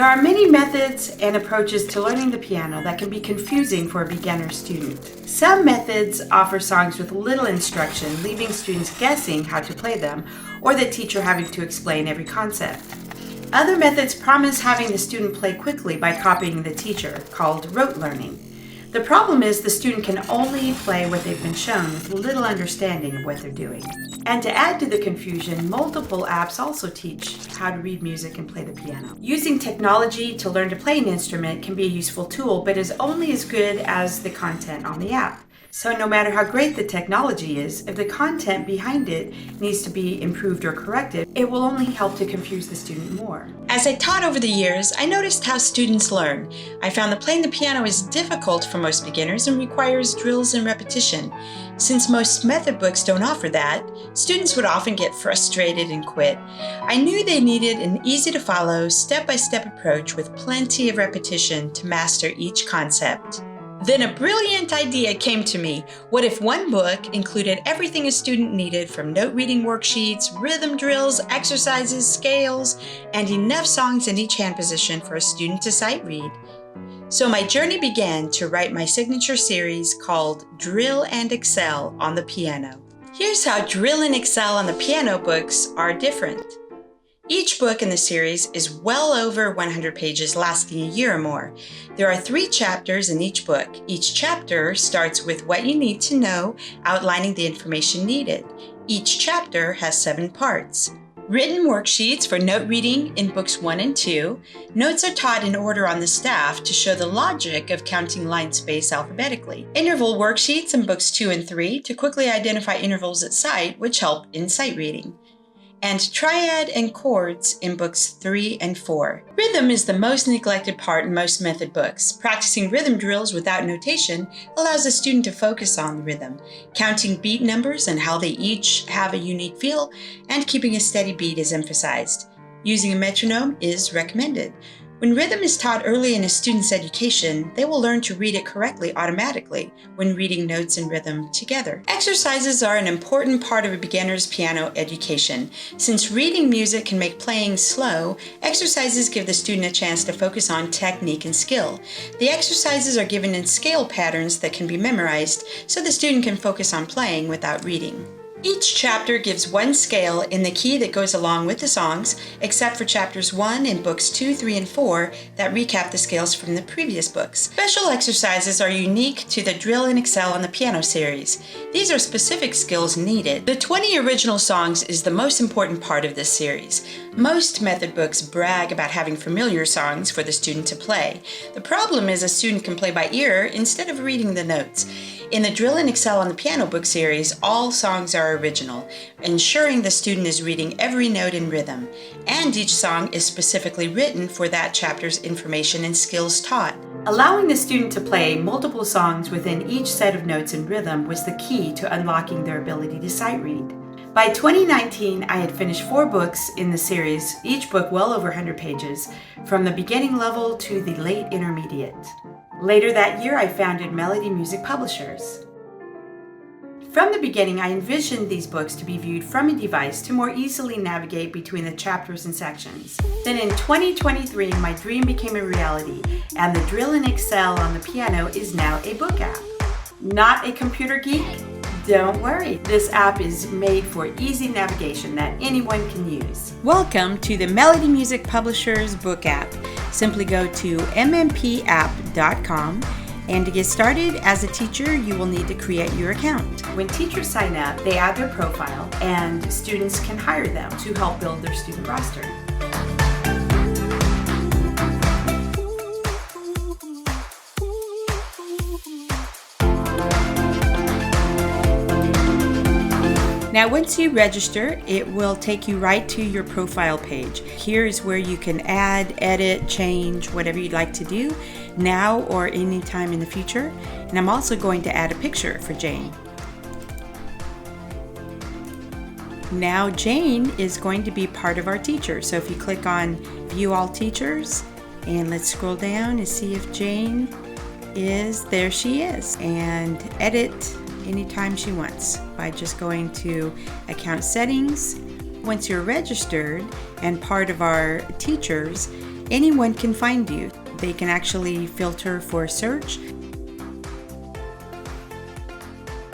There are many methods and approaches to learning the piano that can be confusing for a beginner student. Some methods offer songs with little instruction, leaving students guessing how to play them, or the teacher having to explain every concept. Other methods promise having the student play quickly by copying the teacher, called rote learning. The problem is the student can only play what they've been shown with little understanding of what they're doing. And to add to the confusion, multiple apps also teach how to read music and play the piano. Using technology to learn to play an instrument can be a useful tool, but is only as good as the content on the app. So no matter how great the technology is, if the content behind it needs to be improved or corrected, it will only help to confuse the student more. As I taught over the years, I noticed how students learn. I found that playing the piano is difficult for most beginners and requires drills and repetition. Since most method books don't offer that, students would often get frustrated and quit. I knew they needed an easy-to-follow, step-by-step approach with plenty of repetition to master each concept. Then a brilliant idea came to me. What if one book included everything a student needed, from note reading worksheets, rhythm drills, exercises, scales, and enough songs in each hand position for a student to sight read? So my journey began to write my signature series called Drill and Excel on the Piano. Here's how Drill and Excel on the Piano books are different. Each book in the series is well over 100 pages, lasting a year or more. There are 3 chapters in each book. Each chapter starts with what you need to know, outlining the information needed. Each chapter has 7 parts. Written worksheets for note reading in books 1 and 2. Notes are taught in order on the staff to show the logic of counting line space alphabetically. Interval worksheets in books 2 and 3 to quickly identify intervals at sight, which help in sight reading. And triad and chords in books 3 and 4. Rhythm is the most neglected part in most method books. Practicing rhythm drills without notation allows the student to focus on the rhythm, counting beat numbers and how they each have a unique feel, and keeping a steady beat is emphasized. Using a metronome is recommended. When rhythm is taught early in a student's education, they will learn to read it correctly automatically when reading notes and rhythm together. Exercises are an important part of a beginner's piano education. Since reading music can make playing slow, exercises give the student a chance to focus on technique and skill. The exercises are given in scale patterns that can be memorized, so the student can focus on playing without reading. Each chapter gives one scale in the key that goes along with the songs, except for chapters 1 in books 2, 3, and 4 that recap the scales from the previous books. Special exercises are unique to the Drill and Excel on the Piano series. These are specific skills needed. The 20 original songs is the most important part of this series. Most method books brag about having familiar songs for the student to play. The problem is a student can play by ear instead of reading the notes. In the Drill and Excel on the Piano book series, all songs are original, ensuring the student is reading every note in rhythm, and each song is specifically written for that chapter's information and skills taught. Allowing the student to play multiple songs within each set of notes and rhythm was the key to unlocking their ability to sight read. By 2019, I had finished 4 books in the series, each book well over 100 pages, from the beginning level to the late intermediate. Later that year, I founded Melody Music Publishers. From the beginning, I envisioned these books to be viewed from a device to more easily navigate between the chapters and sections. Then in 2023, my dream became a reality, and the Drill and Excel on the Piano is now a book app. Not a computer geek? Don't worry, this app is made for easy navigation that anyone can use. Welcome to the Melody Music Publishers book app. Simply go to mmpapp.com, and to get started as a teacher, you will need to create your account. When teachers sign up, they add their profile, and students can hire them to help build their student roster. Now, once you register, it will take you right to your profile page. Here is where you can add, edit, change, whatever you'd like to do now or anytime in the future. And I'm also going to add a picture for Jane. Now Jane is going to be part of our teacher. So if you click on View All Teachers, and let's scroll down and see if Jane is, there she is, and edit anytime she wants by just going to Account Settings. Once you're registered and part of our teachers, anyone can find you. They can actually filter for search.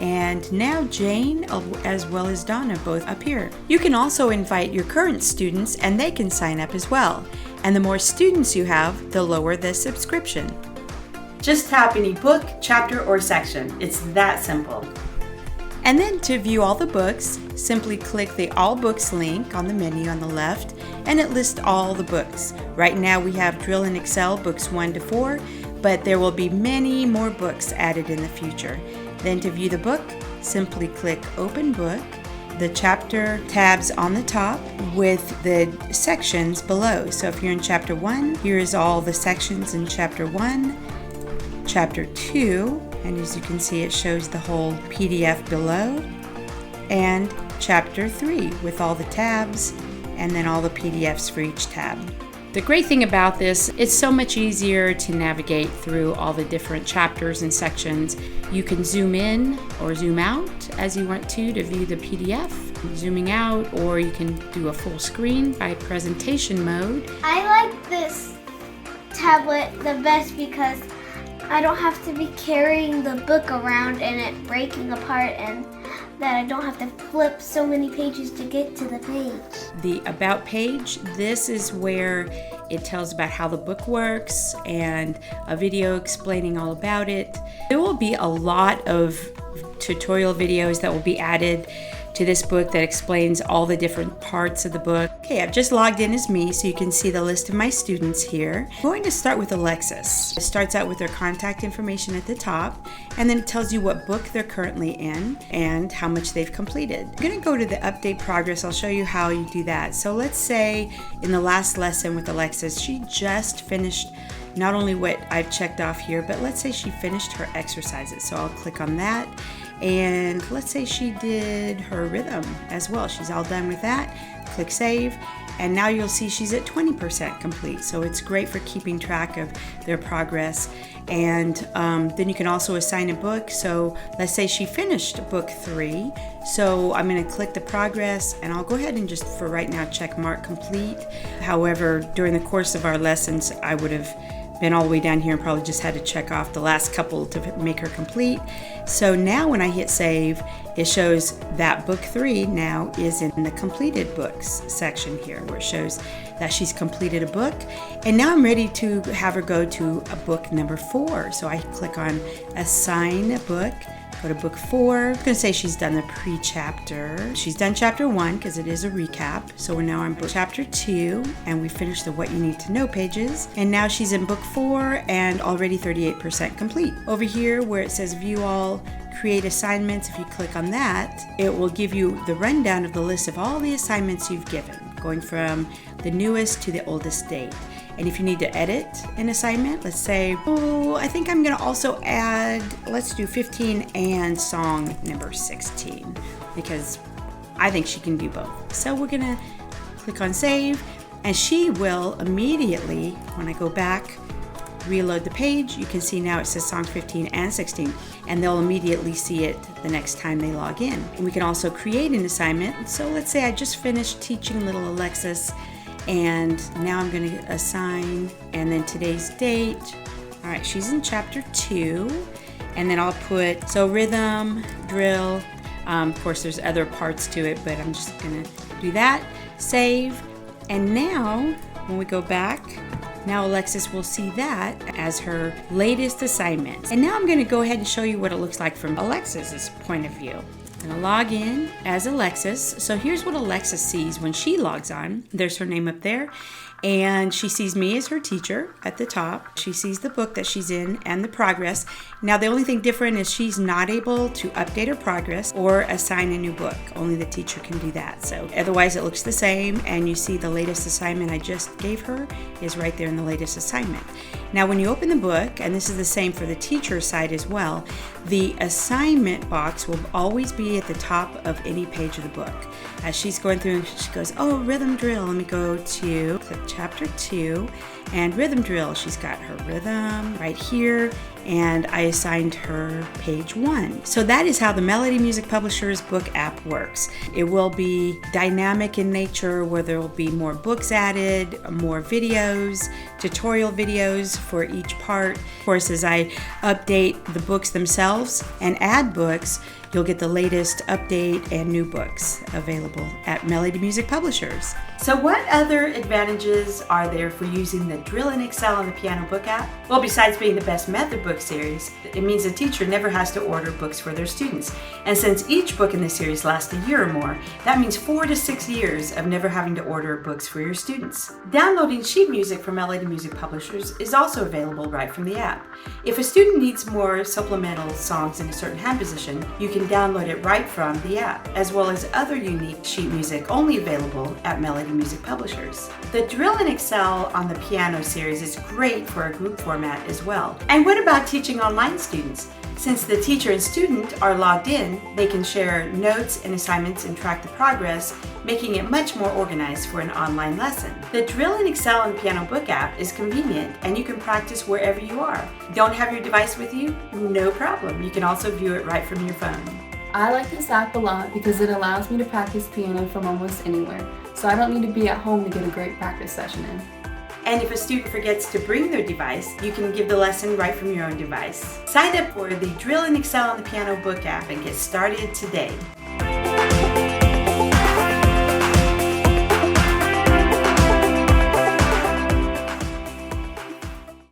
And now Jane as well as Donna both appear. You can also invite your current students and they can sign up as well. And the more students you have, the lower the subscription. Just tap any book, chapter, or section. It's that simple. And then to view all the books, simply click the All Books link on the menu on the left and it lists all the books. Right now we have Drill in Excel books 1 to 4, but there will be many more books added in the future. Then to view the book, simply click Open Book, the chapter tabs on the top with the sections below. So if you're in Chapter 1, here is all the sections in Chapter 1, Chapter 2, and as you can see it shows the whole PDF below, and Chapter 3 with all the tabs and then all the PDFs for each tab. The great thing about this, it's so much easier to navigate through all the different chapters and sections. You can zoom in or zoom out as you want to view the PDF, zooming out, or you can do a full screen by presentation mode. I like this tablet the best because I don't have to be carrying the book around and it breaking apart, and that I don't have to flip so many pages to get to the page. The About page, this is where it tells about how the book works and a video explaining all about it. There will be a lot of tutorial videos that will be added to this book that explains all the different parts of the book. Okay, I've just logged in as me so you can see the list of my students here. I'm going to start with Alexis. It starts out with their contact information at the top, and then it tells you what book they're currently in and how much they've completed. I'm going to go to the update progress. I'll show you how you do that. So let's say in the last lesson with Alexis, she just finished not only what I've checked off here, but let's say she finished her exercises. So I'll click on that. And let's say she did her rhythm as well. She's all done with that. Click Save. And now you'll see she's at 20% complete. So it's great for keeping track of their progress. And then you can also assign a book. So let's say she finished book 3. So I'm going to click the progress and I'll go ahead and just for right now check mark complete. However, during the course of our lessons, I would have been all the way down here and probably just had to check off the last couple to make her complete. So now when I hit save, it shows that book 3 now is in the completed books section here, where it shows that she's completed a book. And now I'm ready to have her go to a book number 4. So I click on assign a book, go to book 4. I'm going to say she's done the pre-chapter. She's done chapter 1 because it is a recap. So we're now on book chapter 2 and we finished the what you need to know pages. And now she's in book 4 and already 38% complete. Over here where it says view all, create assignments, if you click on that, it will give you the rundown of the list of all the assignments you've given, going from the newest to the oldest date. And if you need to edit an assignment, let's say, oh, I think I'm going to also add, let's do 15 and song number 16, because I think she can do both. So we're going to click on save, and she will immediately, when I go back, reload the page. You can see now it says song 15 and 16, and they'll immediately see it the next time they log in. And we can also create an assignment. So let's say I just finished teaching little Alexis, and now I'm going to assign, and then today's date. All right, she's in chapter 2, and then I'll put, so rhythm, drill, of course there's other parts to it, but I'm just going to do that, save, and now when we go back, now Alexis will see that as her latest assignment. And now I'm going to go ahead and show you what it looks like from Alexis's point of view. I'm going to log in as Alexis. So here's what Alexis sees when she logs on. There's her name up there. And she sees me as her teacher at the top. She sees the book that she's in and the progress. Now the only thing different is she's not able to update her progress or assign a new book. Only the teacher can do that. So otherwise it looks the same, and you see the latest assignment I just gave her is right there in the latest assignment. Now when you open the book, and this is the same for the teacher side as well, the assignment box will always be at the top of any page of the book. As she's going through, she goes, oh, rhythm drill. Let me go to click chapter 2 and rhythm drill. She's got her rhythm right here. and I assigned her page 1. So that is how the Melody Music Publishers book app works. It will be dynamic in nature, where there will be more books added, more videos, tutorial videos for each part. Of course, as I update the books themselves and add books, you'll get the latest update and new books available at Melody Music Publishers. So what other advantages are there for using the Drill and Excel on the Piano book app? Well, besides being the best method book series, it means the teacher never has to order books for their students. And since each book in the series lasts a year or more, that means 4 to 6 years of never having to order books for your students. Downloading sheet music from Melody Music Publishers is also available right from the app. If a student needs more supplemental songs in a certain hand position, you can download it right from the app, as well as other unique sheet music only available at Melody Music Publishers. The Drill and Excel on the Piano series is great for a group format as well. And what about teaching online students? Since the teacher and student are logged in, they can share notes and assignments and track the progress, making it much more organized for an online lesson. The Drill and Excel on the Piano book app is convenient, and you can practice wherever you are. Don't have your device with you? No problem. You can also view it right from your phone. I like this app a lot because it allows me to practice piano from almost anywhere, so I don't need to be at home to get a great practice session in. And if a student forgets to bring their device, you can give the lesson right from your own device. Sign up for the Drill and Excel on the Piano book app and get started today.